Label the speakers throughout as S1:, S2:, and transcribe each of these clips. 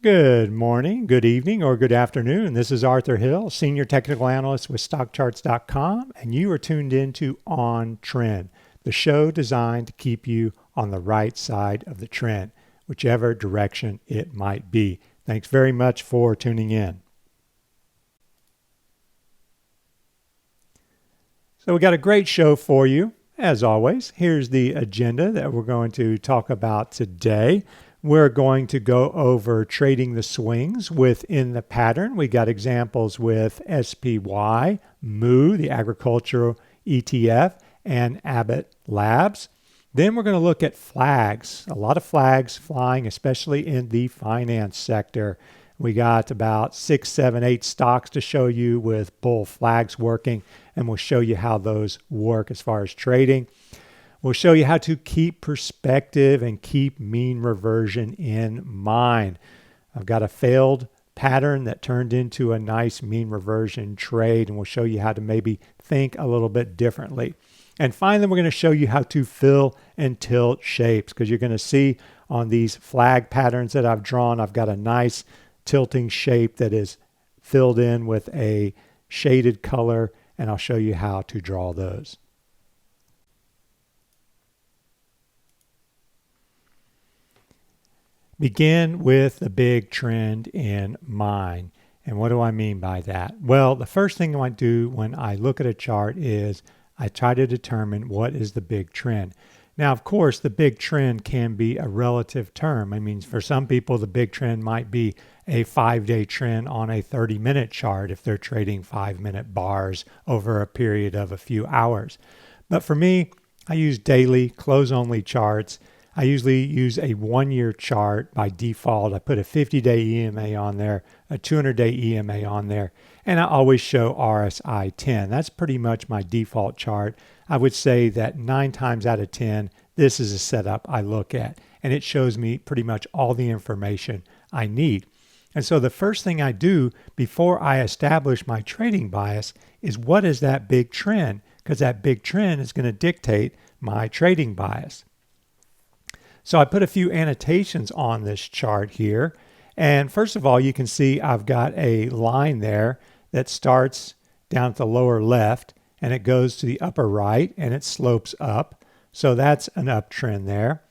S1: Good morning, good evening, or good afternoon. This is Arthur Hill, Senior Technical Analyst with StockCharts.com, and you are tuned into On Trend, the show designed to keep you on the right side of the trend, whichever direction it might be. Thanks very much for tuning in. So we got a great show for you, as always. Here's the agenda that we're going to talk about today. We're going to go over trading the swings within the pattern. We got examples with SPY, MOO, the agricultural ETF, and Abbott Labs. Then we're going to look at flags. A lot of flags flying, especially in the finance sector. We got about 6, 7, 8 stocks to show you with bull flags working, and we'll show you how those work as far as trading. We'll show you how to keep perspective and keep mean reversion in mind. I've got a failed pattern that turned into a nice mean reversion trade, and we'll show you how to maybe think a little bit differently. And finally, we're going to show you how to fill and tilt shapes, because you're going to see on these flag patterns that I've drawn, I've got a nice tilting shape that is filled in with a shaded color, and I'll show you how to draw those. Begin with the big trend in mind. And what do I mean by that? Well, the first thing I do when I look at a chart is I try to determine what is the big trend. Now, of course, the big trend can be a relative term. I mean, for some people, the big trend might be a 5-day trend on a 30-minute chart if they're trading 5-minute bars over a period of a few hours. But for me, I use daily close-only charts. I usually use a 1-year chart by default. I put a 50-day EMA on there, a 200-day EMA on there, and I always show RSI 10. That's pretty much my default chart. I would say that 9 times out of 10, this is a setup I look at, and it shows me pretty much all the information I need. And so the first thing I do before I establish my trading bias is what is that big trend? Because that big trend is going to dictate my trading bias. So I put a few annotations on this chart here. And first of all, you can see I've got a line there that starts down at the lower left and it goes to the upper right and it slopes up. So that's an uptrend there.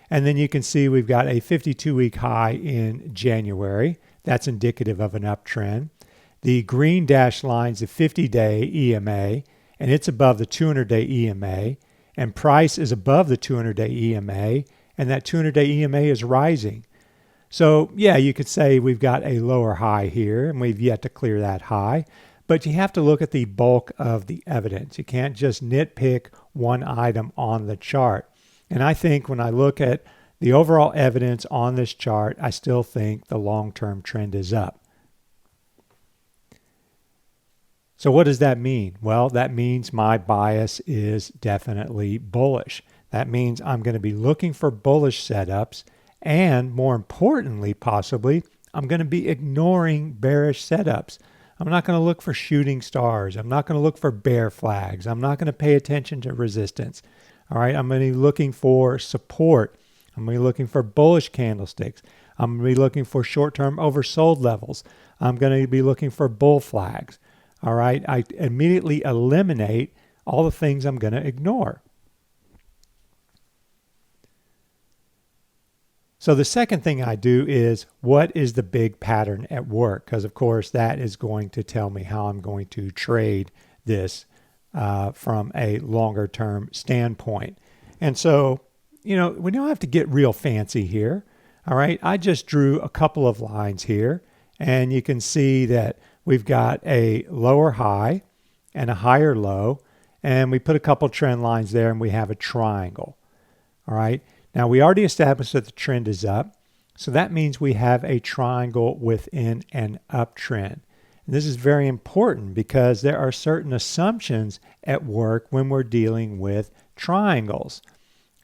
S1: And then you can see we've got a 52-week high in January. That's indicative of an uptrend. The green dashed line is a 50-day EMA and it's above the 200-day EMA. And price is above the 200-day EMA. And that 200-day EMA is rising. So yeah, you could say we've got a lower high here and we've yet to clear that high, but you have to look at the bulk of the evidence. You can't just nitpick one item on the chart. And I think when I look at the overall evidence on this chart, I still think the long-term trend is up. So what does that mean? Well, that means my bias is definitely bullish. That means I'm going to be looking for bullish setups, and more importantly, possibly, I'm going to be ignoring bearish setups. I'm not going to look for shooting stars. I'm not going to look for bear flags. I'm not going to pay attention to resistance. All right, I'm going to be looking for support. I'm going to be looking for bullish candlesticks. I'm going to be looking for short-term oversold levels. I'm going to be looking for bull flags. All right, I immediately eliminate all the things I'm going to ignore. So the second thing I do is what is the big pattern at work? Because of course that is going to tell me how I'm going to trade this from a longer term standpoint. And so, we don't have to get real fancy here. All right, I just drew a couple of lines here and you can see that we've got a lower high and a higher low, and we put a couple trend lines there and we have a triangle. All right. Now, we already established that the trend is up, so that means we have a triangle within an uptrend. And this is very important because there are certain assumptions at work when we're dealing with triangles.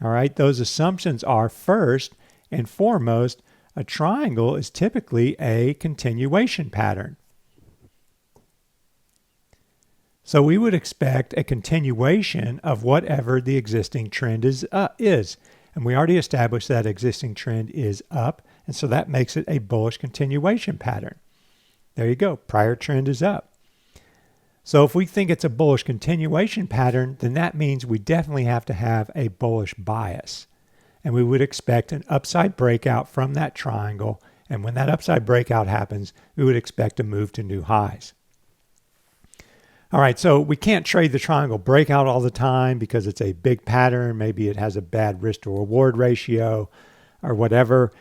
S1: All right, those assumptions are first and foremost, a triangle is typically a continuation pattern. So we would expect a continuation of whatever the existing trend is. And we already established that existing trend is up, And so that makes it a bullish continuation pattern. There you go. Prior trend is up. So if we think it's a bullish continuation pattern, then that means we definitely have to have a bullish bias. And we would expect an upside breakout from that triangle. And when that upside breakout happens, we would expect a move to new highs. All right, so we can't trade the triangle breakout all the time because it's a big pattern. Maybe it has a bad risk to reward ratio or whatever.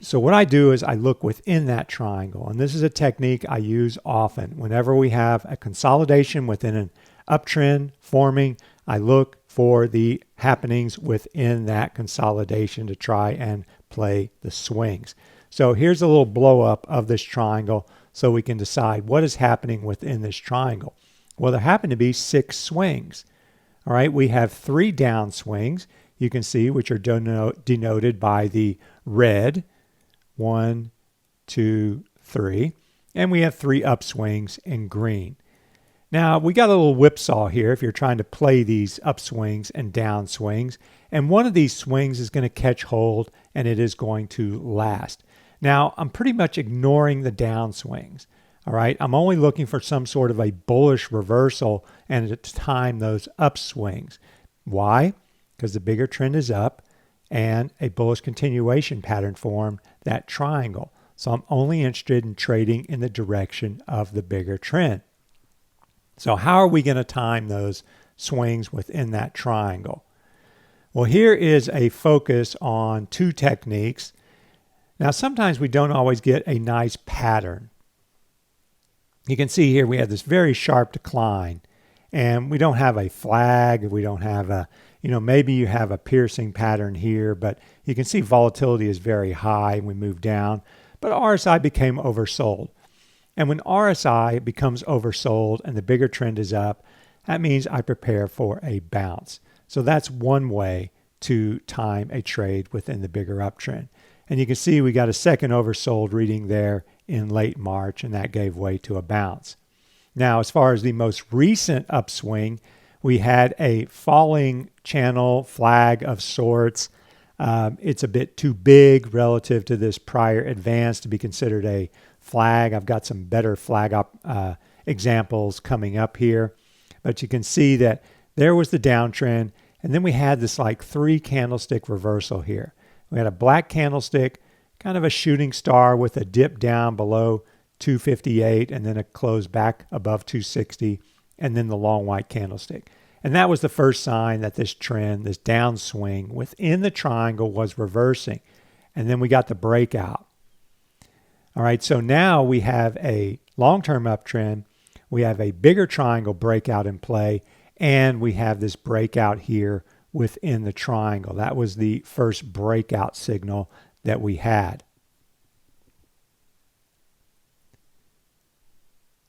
S1: So what I do is I look within that triangle. And this is a technique I use often. Whenever we have a consolidation within an uptrend forming, I look for the happenings within that consolidation to try and play the swings. So here's a little blow up of this triangle so we can decide what is happening within this triangle. Well, there happen to be 6 swings. All right, we have 3 down swings, you can see, which are denoted by the red, 1, 2, 3, and we have 3 upswings in green. Now, we got a little whipsaw here if you're trying to play these upswings and downswings, and one of these swings is going to catch hold and it is going to last. Now, I'm pretty much ignoring the downswings. All right, I'm only looking for some sort of a bullish reversal and to time those upswings. Why? Because the bigger trend is up and a bullish continuation pattern formed that triangle. So I'm only interested in trading in the direction of the bigger trend. So how are we going to time those swings within that triangle? Well, here is a focus on 2 techniques. Now, sometimes we don't always get a nice pattern. You can see here we have this very sharp decline and we don't have a flag. We don't have a, maybe you have a piercing pattern here, but you can see volatility is very high and we move down. But RSI became oversold. And when RSI becomes oversold and the bigger trend is up, that means I prepare for a bounce. So that's one way to time a trade within the bigger uptrend. And you can see we got a second oversold reading there in late March, and that gave way to a bounce. Now, as far as the most recent upswing, we had a falling channel flag of sorts. It's a bit too big relative to this prior advance to be considered a flag. I've got some better flag examples coming up here. But you can see that there was the downtrend, and then we had this like 3 candlestick reversal here. We had a black candlestick, kind of a shooting star with a dip down below 258 and then a close back above 260 and then the long white candlestick. And that was the first sign that this trend, this downswing within the triangle was reversing. And then we got the breakout. All right, so now we have a long-term uptrend. We have a bigger triangle breakout in play, and we have this breakout here within the triangle. That was the first breakout signal that we had.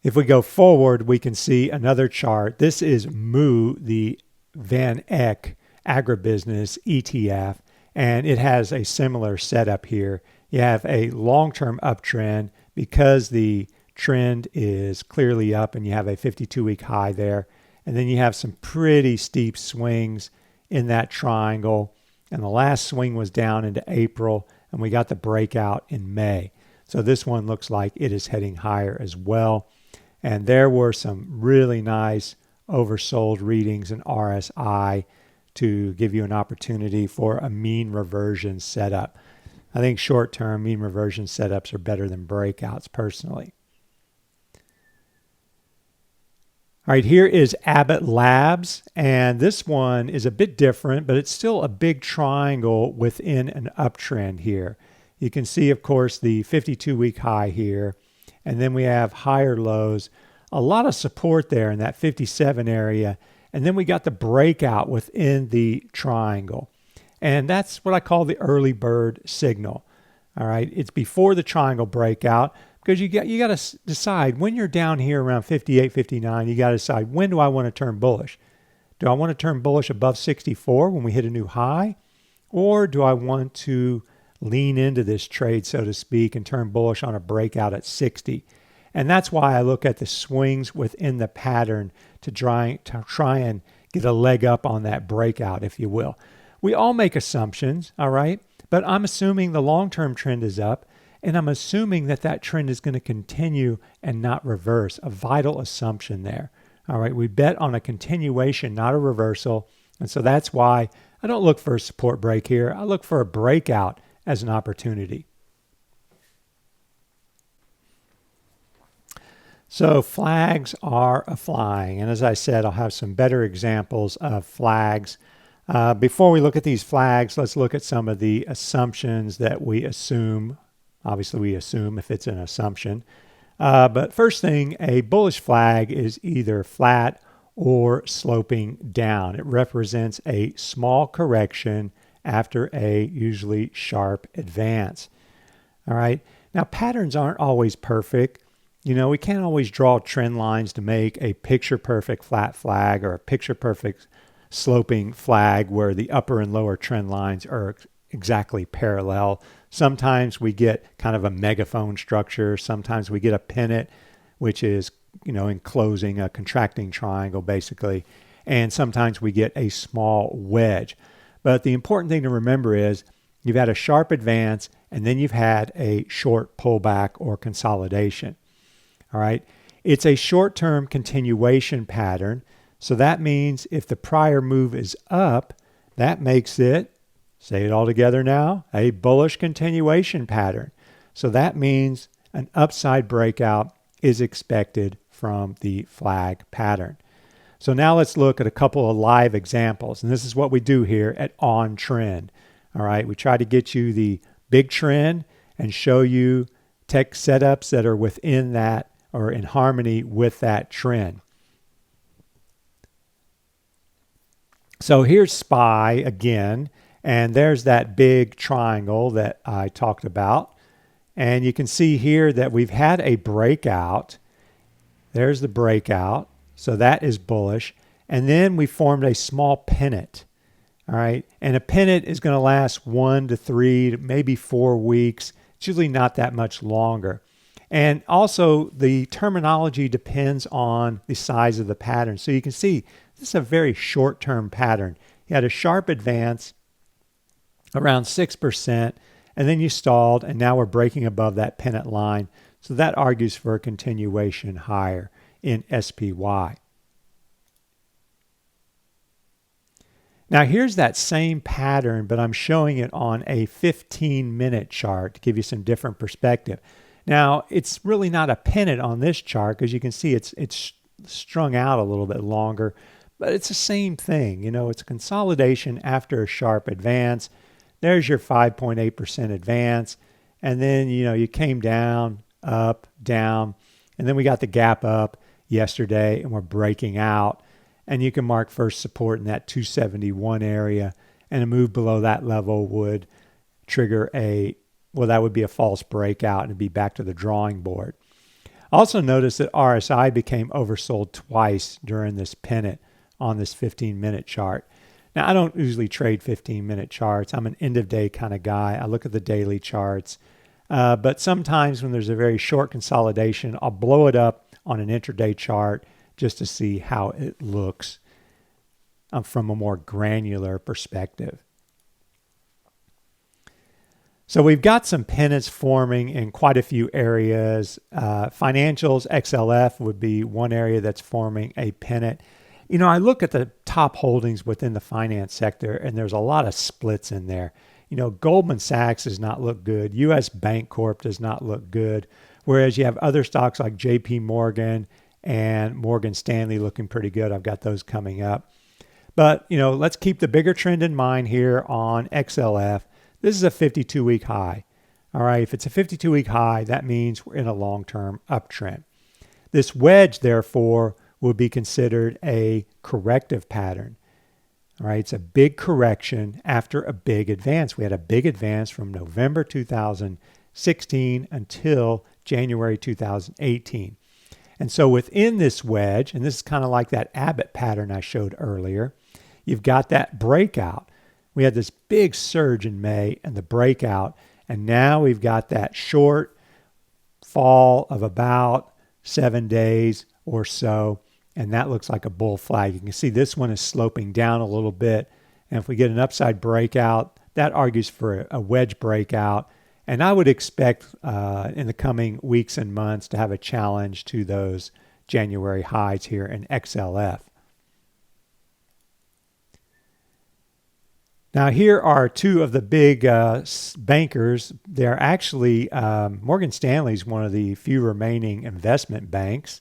S1: If we go forward, we can see another chart. This is MU, the Van Eck agribusiness ETF, and it has a similar setup here. You have a long-term uptrend because the trend is clearly up and you have a 52-week high there. And then you have some pretty steep swings in that triangle. And the last swing was down into April, and we got the breakout in May. So this one looks like it is heading higher as well. And there were some really nice oversold readings in RSI to give you an opportunity for a mean reversion setup. I think short-term mean reversion setups are better than breakouts personally. All right, here is Abbott Labs, and this one is a bit different, but it's still a big triangle within an uptrend here. You can see, of course, the 52-week high here, and then we have higher lows, a lot of support there in that 57 area, and then we got the breakout within the triangle. And that's what I call the early bird signal. All right, it's before the triangle breakout, because you got to decide when you're down here around 58, 59, you got to decide, when do I want to turn bullish? Do I want to turn bullish above 64 when we hit a new high? Or do I want to lean into this trade, so to speak, and turn bullish on a breakout at 60? And that's why I look at the swings within the pattern to try and get a leg up on that breakout, if you will. We all make assumptions, all right? but I'm assuming the long-term trend is up, and I'm assuming that that trend is going to continue and not reverse. A vital assumption there. All right, we bet on a continuation, not a reversal, and so that's why I don't look for a support break here. I look for a breakout as an opportunity. So flags are a-flying, and as I said, I'll have some better examples of flags. Before we look at these flags, let's look at some of the assumptions that we assume. Obviously, we assume if it's an assumption. But first thing, a bullish flag is either flat or sloping down. It represents a small correction after a usually sharp advance. All right. Now, patterns aren't always perfect. You know, we can't always draw trend lines to make a picture-perfect flat flag or a picture-perfect sloping flag where the upper and lower trend lines are exactly parallel. Sometimes we get kind of a megaphone structure. Sometimes we get a pennant, which is, enclosing a contracting triangle, basically. And sometimes we get a small wedge. But the important thing to remember is you've had a sharp advance, and then you've had a short pullback or consolidation. All right. It's a short-term continuation pattern. So that means if the prior move is up, that makes it, say it all together now, a bullish continuation pattern. So that means an upside breakout is expected from the flag pattern. So now let's look at a couple of live examples. And this is what we do here at On Trend. All right. We try to get you the big trend and show you tech setups that are within that or in harmony with that trend. So here's SPY again, and there's that big triangle that I talked about. And you can see here that we've had a breakout. There's the breakout. So that is bullish. And then we formed a small pennant. All right. And a pennant is going to last 1 to 3 to maybe 4 weeks. It's usually not that much longer. And also the terminology depends on the size of the pattern. So you can see this is a very short-term pattern. You had a sharp advance around 6%, and then you stalled, and now we're breaking above that pennant line. So that argues for a continuation higher in SPY. Now here's that same pattern, but I'm showing it on a 15-minute chart to give you some different perspective. Now, it's really not a pennant on this chart because you can see it's strung out a little bit longer, but it's the same thing. It's a consolidation after a sharp advance. There's your 5.8% advance. And then, you came down, up, down, and then we got the gap up yesterday and we're breaking out. And you can mark first support in that 271 area, and a move below that level would trigger that would be a false breakout and it'd be back to the drawing board. Also notice that RSI became oversold twice during this pennant on this 15-minute chart. Now, I don't usually trade 15-minute charts. I'm an end-of-day kind of guy. I look at the daily charts. But sometimes when there's a very short consolidation, I'll blow it up on an intraday chart just to see how it looks from a more granular perspective. So we've got some pennants forming in quite a few areas. Financials, XLF would be one area that's forming a pennant. I look at the top holdings within the finance sector, and there's a lot of splits in there. Goldman Sachs does not look good. U.S. Bank Corp does not look good. Whereas you have other stocks like J.P. Morgan and Morgan Stanley looking pretty good. I've got those coming up. But, let's keep the bigger trend in mind here on XLF. This is a 52-week high. All right, if it's a 52-week high, that means we're in a long-term uptrend. This wedge, therefore, would be considered a corrective pattern. All right, it's a big correction after a big advance. We had a big advance from November 2016 until January 2018. And so within this wedge, and this is kind of like that Abbott pattern I showed earlier, you've got that breakout. We had this big surge in May and the breakout, and now we've got that short fall of about 7 days or so, and that looks like a bull flag. You can see this one is sloping down a little bit, and if we get an upside breakout, that argues for a wedge breakout. And I would expect in the coming weeks and months to have a challenge to those January highs here in XLF. Now here are two of the big bankers. They're actually, Morgan Stanley is one of the few remaining investment banks.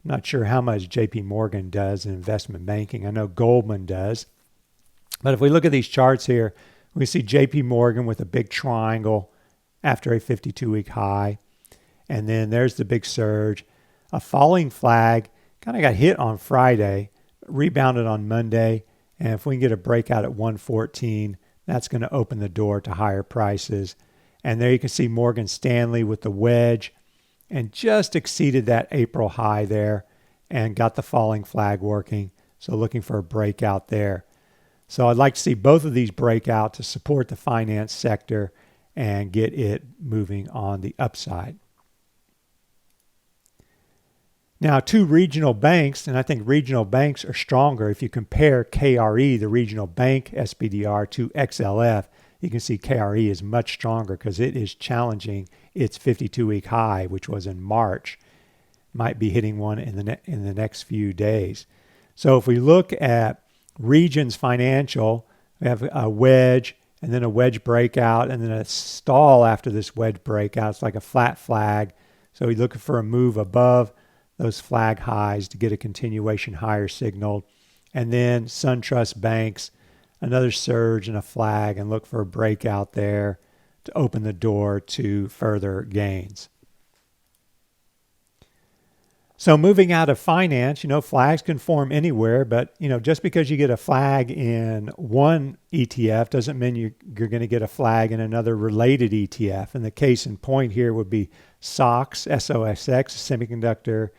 S1: I'm not sure how much JP Morgan does in investment banking. I know Goldman does. But if we look at these charts here, we see JP Morgan with a big triangle after a 52-week high. And then there's the big surge. A falling flag, kind of got hit on Friday, rebounded on Monday. And if we can get a breakout at 114, that's going to open the door to higher prices. And there you can see Morgan Stanley with the wedge and just exceeded that April high there and got the falling flag working. So looking for a breakout there. So I'd like to see both of these break out to support the finance sector and get it moving on the upside. Now, two regional banks, and I think regional banks are stronger. If you compare KRE, the regional bank SPDR, to XLF, you can see KRE is much stronger because it is challenging its 52-week high, which was in March. Might be hitting one in the next few days. So if we look at Regions Financial, we have a wedge and then a wedge breakout and then a stall after this wedge breakout. It's like a flat flag. So we're looking for a move above those flag highs to get a continuation higher signal. And then SunTrust Banks, another surge and a flag, and look for a breakout there to open the door to further gains. So moving out of finance, flags can form anywhere, but just because you get a flag in one ETF doesn't mean you're going to get a flag in another related ETF. And the case in point here would be SOXX, SOXX, semiconductor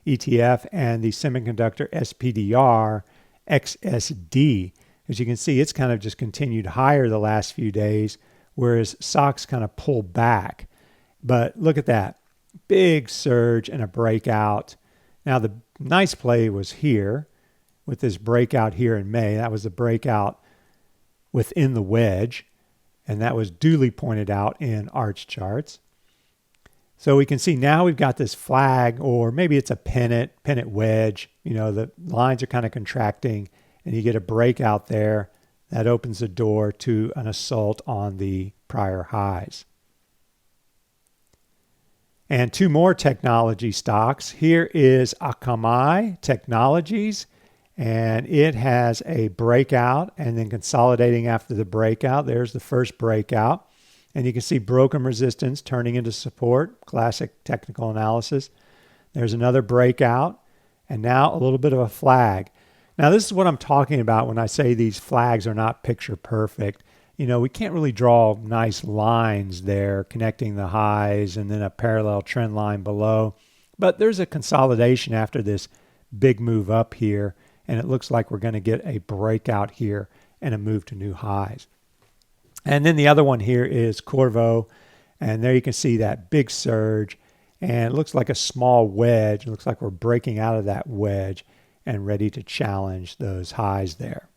S1: ETF, and the semiconductor SPDR XSD. As you can see, it's kind of just continued higher the last few days, whereas SOXX kind of pulled back. But look at that. Big surge and a breakout. Now, the nice play was here with this breakout here in May. That was the breakout within the wedge, and that was duly pointed out in arch charts. So we can see now we've got this flag, or maybe it's a pennant wedge. The lines are kind of contracting, and you get a breakout there. That opens the door to an assault on the prior highs. And two more technology stocks. Here is Akamai Technologies, and it has a breakout and then consolidating after the breakout. There's the first breakout. And you can see broken resistance turning into support, classic technical analysis. There's another breakout, and now a little bit of a flag. Now, this is what I'm talking about when I say these flags are not picture perfect. We can't really draw nice lines there connecting the highs and then a parallel trend line below. But there's a consolidation after this big move up here, and it looks like we're going to get a breakout here and a move to new highs. And then the other one here is Corvo, and there you can see that big surge, and it looks like a small wedge. It looks like we're breaking out of that wedge and ready to challenge those highs there.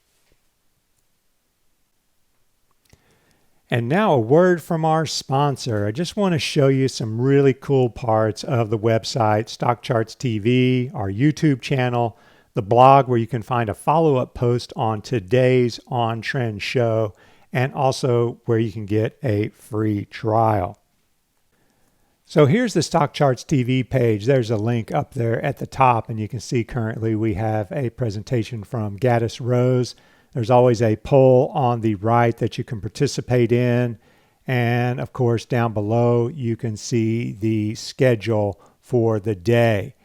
S1: And now a word from our sponsor. I just want to show you some really cool parts of the website, Stock Charts TV, our YouTube channel, the blog where you can find a follow-up post on today's on-trend show, and also where you can get a free trial. So here's the Stock Charts TV page. There's a link up there at the top, and you can see currently we have a presentation from Gaddis Rose. There's always a poll on the right that you can participate in. And of course, down below, you can see the schedule for the day.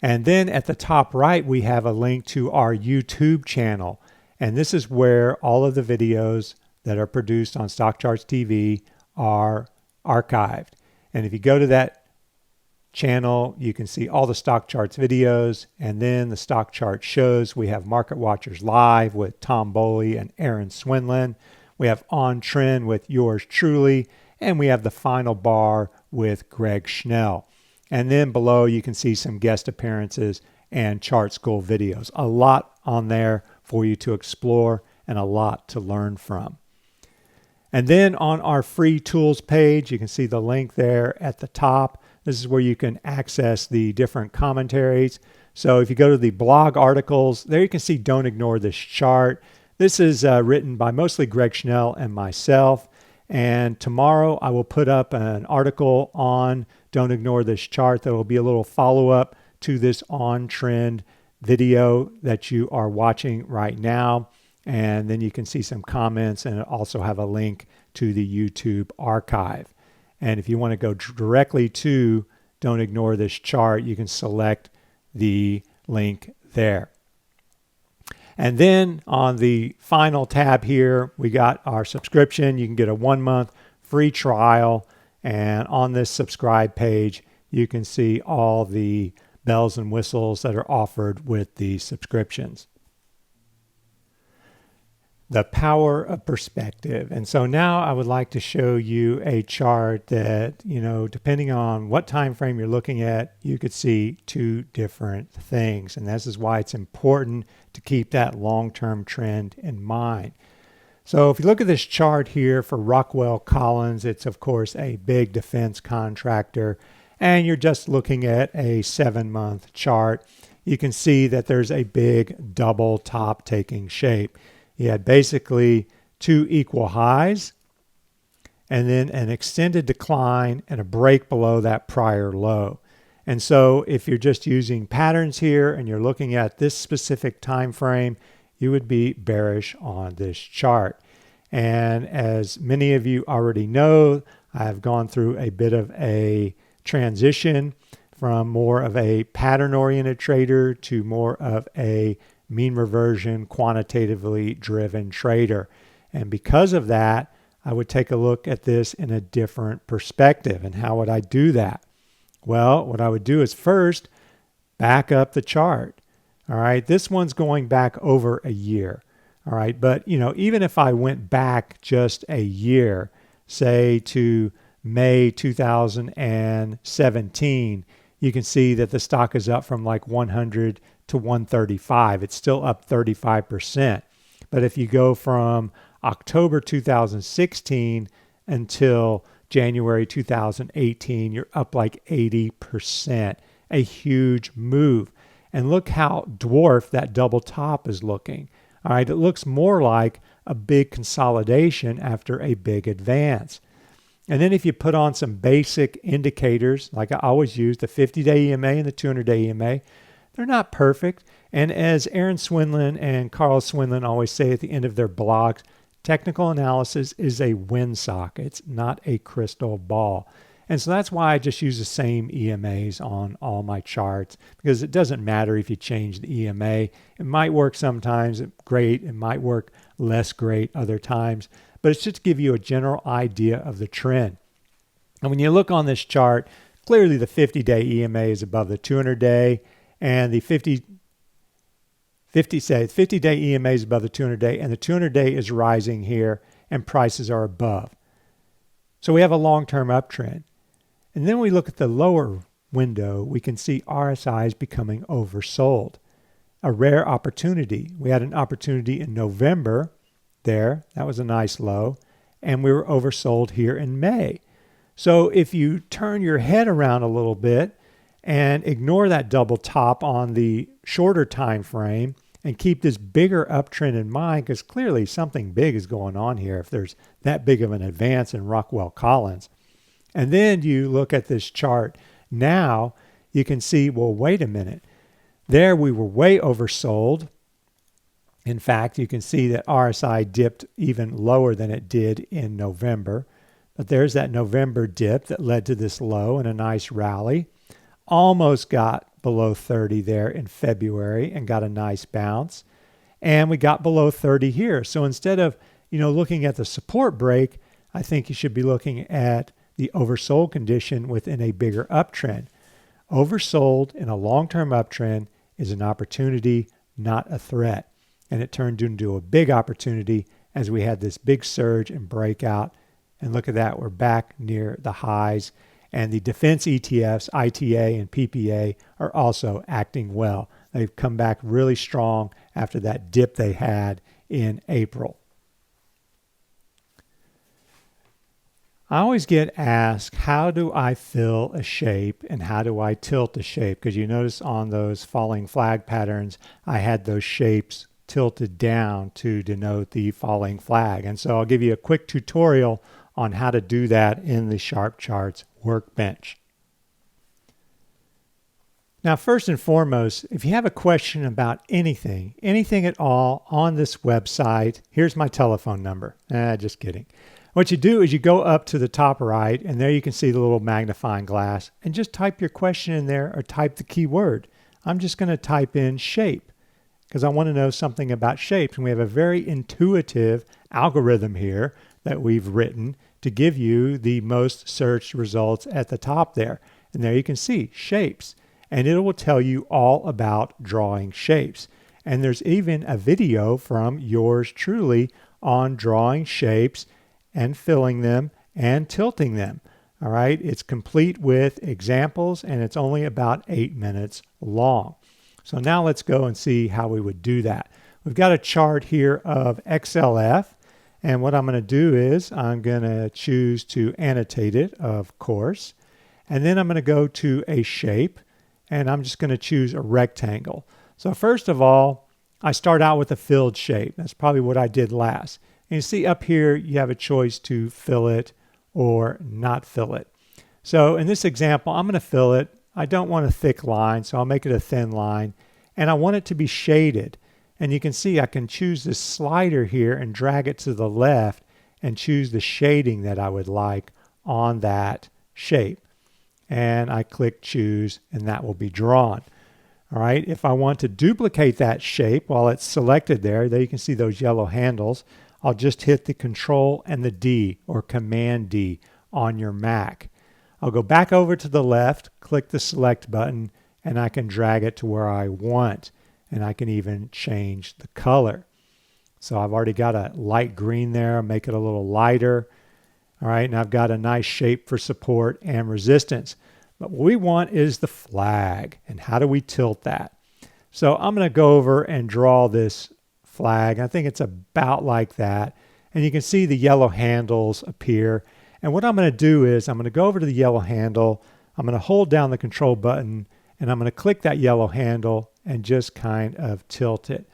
S1: And then at the top right, we have a link to our YouTube channel. And this is where all of the videos that are produced on Stock Charts TV are archived. And if you go to that channel, you can see all the Stock Charts videos and then the Stock Chart shows. We have Market Watchers Live with Tom Boley and Aaron Swinland. We have On Trend with yours truly. And we have the Final Bar with Greg Schnell. And then below you can see some guest appearances and chart school videos. A lot on there for you to explore and a lot to learn from. And then on our free tools page, you can see the link there at the top. This is where you can access the different commentaries. So if you go to the blog articles, there you can see Don't Ignore This Chart. This is written by mostly Greg Schnell and myself. And tomorrow I will put up an article on Don't Ignore This Chart that will be a little follow-up to this on-trend video that you are watching right now. And then you can see some comments and also have a link to the YouTube archive. And if you want to go directly to Don't Ignore This Chart, you can select the link there. And then on the final tab here, we got our subscription. You can get a 1-month free trial. And on this subscribe page, you can see all the bells and whistles that are offered with the subscriptions. The power of perspective. And so now I would like to show you a chart that, depending on what time frame you're looking at, you could see two different things. And this is why it's important to keep that long-term trend in mind. So if you look at this chart here for Rockwell Collins, it's of course a big defense contractor, and you're just looking at a 7-month chart. You can see that there's a big double top taking shape. You had basically two equal highs and then an extended decline and a break below that prior low. And so if you're just using patterns here and you're looking at this specific time frame, you would be bearish on this chart. And as many of you already know, I've gone through a bit of a transition from more of a pattern-oriented trader to more of a mean reversion, quantitatively driven trader. And because of that, I would take a look at this in a different perspective. And how would I do that? Well, what I would do is first back up the chart. All right, this one's going back over a year. All right, but even if I went back just a year, say to May 2017, you can see that the stock is up from like 100 to 135. It's still up 35%. But if you go from October 2016 until January 2018, you're up like 80%. A huge move. And look how dwarfed that double top is looking. All right, it looks more like a big consolidation after a big advance. And then if you put on some basic indicators, like I always use, the 50-day EMA and the 200-day EMA, they're not perfect. And as Aaron Swinlin and Carl Swinlin always say at the end of their blogs, technical analysis is a windsock. It's not a crystal ball. And so that's why I just use the same EMAs on all my charts, because it doesn't matter if you change the EMA. It might work sometimes great. It might work less great other times. But it's just to give you a general idea of the trend. And when you look on this chart, clearly the 50-day EMA is above the 200-day. And the 50-day EMA is above the 200-day, and the 200-day is rising here, and prices are above. So we have a long-term uptrend. And then we look at the lower window, we can see RSI is becoming oversold. A rare opportunity. We had an opportunity in November there. That was a nice low. And we were oversold here in May. So if you turn your head around a little bit and ignore that double top on the shorter time frame and keep this bigger uptrend in mind, because clearly something big is going on here if there's that big of an advance in Rockwell Collins. And then you look at this chart now, you can see, well, wait a minute. There we were way oversold. In fact, you can see that RSI dipped even lower than it did in November. But there's that November dip that led to this low and a nice rally. Almost got below 30 there in February and got a nice bounce. And we got below 30 here. So instead of, looking at the support break, I think you should be looking at the oversold condition within a bigger uptrend. Oversold in a long-term uptrend is an opportunity, not a threat. And it turned into a big opportunity as we had this big surge and breakout. And look at that, we're back near the highs. And the defense ETFs, ITA and PPA, are also acting well. They've come back really strong after that dip they had in April. I always get asked, how do I fill a shape and how do I tilt a shape? Because you notice on those falling flag patterns, I had those shapes tilted down to denote the falling flag. And so I'll give you a quick tutorial on how to do that in the Sharp Charts workbench. Now, first and foremost, if you have a question about anything at all on this website, here's my telephone number. Just kidding. What you do is you go up to the top right, and there you can see the little magnifying glass, and just type your question in there or type the keyword. I'm just going to type in shape because I want to know something about shapes. And we have a very intuitive algorithm here that we've written to give you the most searched results at the top there. And there you can see shapes. And it will tell you all about drawing shapes. And there's even a video from yours truly on drawing shapes and filling them and tilting them. All right, it's complete with examples and it's only about 8 minutes long. So now let's go and see how we would do that. We've got a chart here of XLF, and what I'm going to do is I'm going to choose to annotate it, of course, and then I'm going to go to a shape, and I'm just going to choose a rectangle. So first of all, I start out with a filled shape. That's probably what I did last. And you see up here, you have a choice to fill it or not fill it. So in this example, I'm going to fill it. I don't want a thick line, so I'll make it a thin line. And I want it to be shaded. And you can see I can choose this slider here and drag it to the left and choose the shading that I would like on that shape. And I click choose, and that will be drawn. All right, if I want to duplicate that shape while it's selected there you can see those yellow handles. I'll just hit the Control and the D or Command D on your Mac. I'll go back over to the left, click the select button, and I can drag it to where I want. And I can even change the color. So I've already got a light green there, make it a little lighter. All right, and I've got a nice shape for support and resistance. But what we want is the flag. And how do we tilt that? So I'm going to go over and draw this flag. I think it's about like that. And you can see the yellow handles appear. And what I'm going to do is I'm going to go over to the yellow handle. I'm going to hold down the control button and I'm going to click that yellow handle and just kind of tilt it.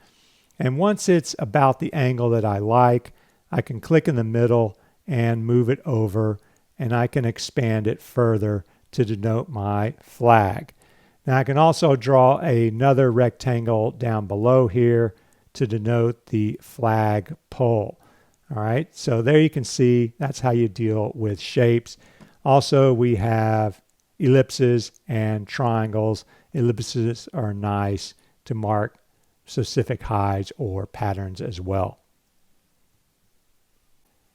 S1: And once it's about the angle that I like, I can click in the middle and move it over, and I can expand it further to denote my flag. Now I can also draw another rectangle down below here to denote the flag pole. All right, so there you can see that's how you deal with shapes. Also, we have ellipses and triangles. Ellipses are nice to mark specific highs or patterns as well.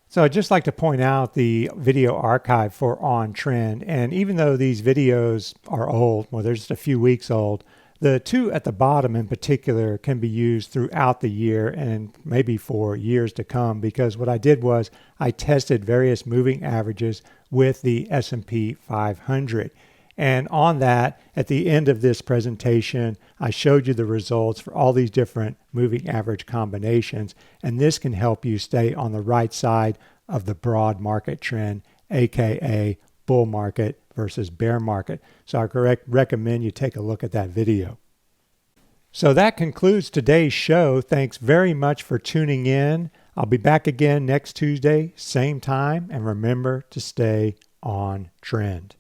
S1: So I'd just like to point out the video archive for On Trend. And even though these videos are old, well, they're just a few weeks old, the two at the bottom in particular can be used throughout the year and maybe for years to come, because what I did was I tested various moving averages with the S&P 500. And on that, at the end of this presentation, I showed you the results for all these different moving average combinations. And this can help you stay on the right side of the broad market trend, aka bull market versus bear market. So I recommend you take a look at that video. So that concludes today's show. Thanks very much for tuning in. I'll be back again next Tuesday, same time, and remember to stay on trend.